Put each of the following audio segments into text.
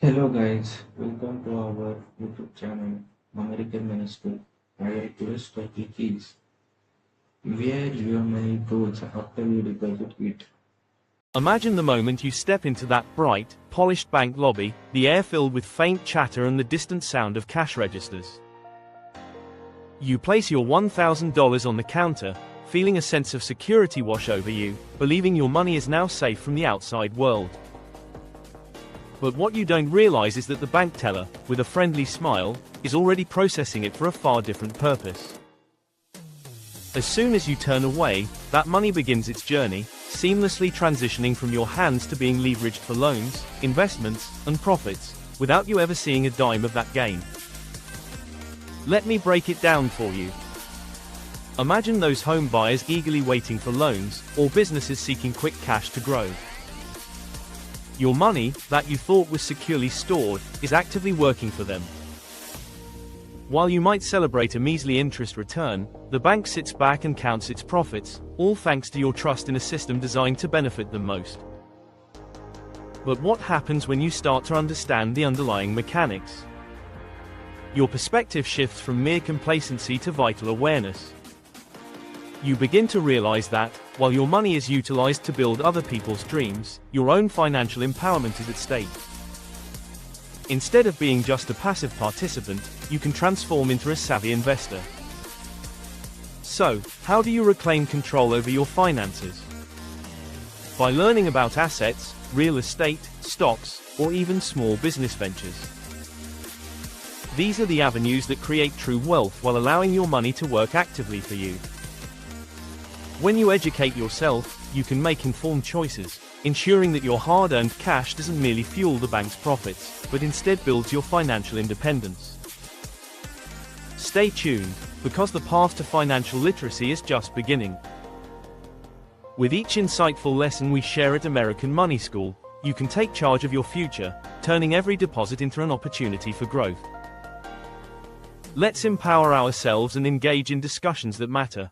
Hello guys, welcome to our YouTube channel American Money School. Our today's topic is where your money goes after you deposit it. Imagine the moment you step into that bright, polished bank lobby, the air filled with faint chatter and the distant sound of cash registers. You place your $1,000 on the counter, feeling a sense of security wash over you, believing your money is now safe from the outside world. But what you don't realize is that the bank teller, with a friendly smile, is already processing it for a far different purpose. As soon as you turn away, that money begins its journey, seamlessly transitioning from your hands to being leveraged for loans, investments, and profits, without you ever seeing a dime of that gain. Let me break it down for you. Imagine those home buyers eagerly waiting for loans, or businesses seeking quick cash to grow. Your money, that you thought was securely stored, is actively working for them. While you might celebrate a measly interest return, the bank sits back and counts its profits, all thanks to your trust in a system designed to benefit them most. But what happens when you start to understand the underlying mechanics? Your perspective shifts from mere complacency to vital awareness. You begin to realize that, while your money is utilized to build other people's dreams, your own financial empowerment is at stake. Instead of being just a passive participant, you can transform into a savvy investor. So, how do you reclaim control over your finances? By learning about assets, real estate, stocks, or even small business ventures. These are the avenues that create true wealth while allowing your money to work actively for you. When you educate yourself, you can make informed choices, ensuring that your hard-earned cash doesn't merely fuel the bank's profits, but instead builds your financial independence. Stay tuned, because the path to financial literacy is just beginning. With each insightful lesson we share at American Money School, you can take charge of your future, turning every deposit into an opportunity for growth. Let's empower ourselves and engage in discussions that matter.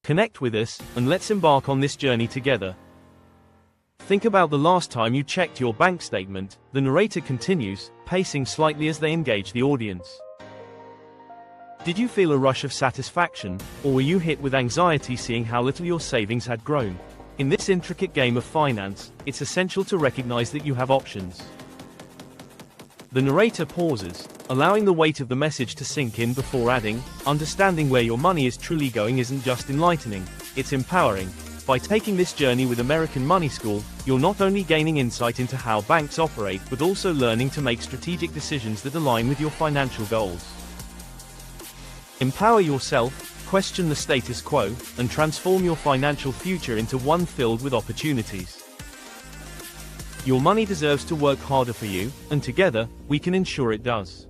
Connect with us, and let's embark on this journey together. Think about the last time you checked your bank statement, the narrator continues, pacing slightly as they engage the audience. Did you feel a rush of satisfaction, or were you hit with anxiety seeing how little your savings had grown? In this intricate game of finance, it's essential to recognize that you have options. The narrator pauses, allowing the weight of the message to sink in before adding, understanding where your money is truly going isn't just enlightening, it's empowering. By taking this journey with American Money School, you're not only gaining insight into how banks operate but also learning to make strategic decisions that align with your financial goals. Empower yourself, question the status quo, and transform your financial future into one filled with opportunities. Your money deserves to work harder for you, and together, we can ensure it does.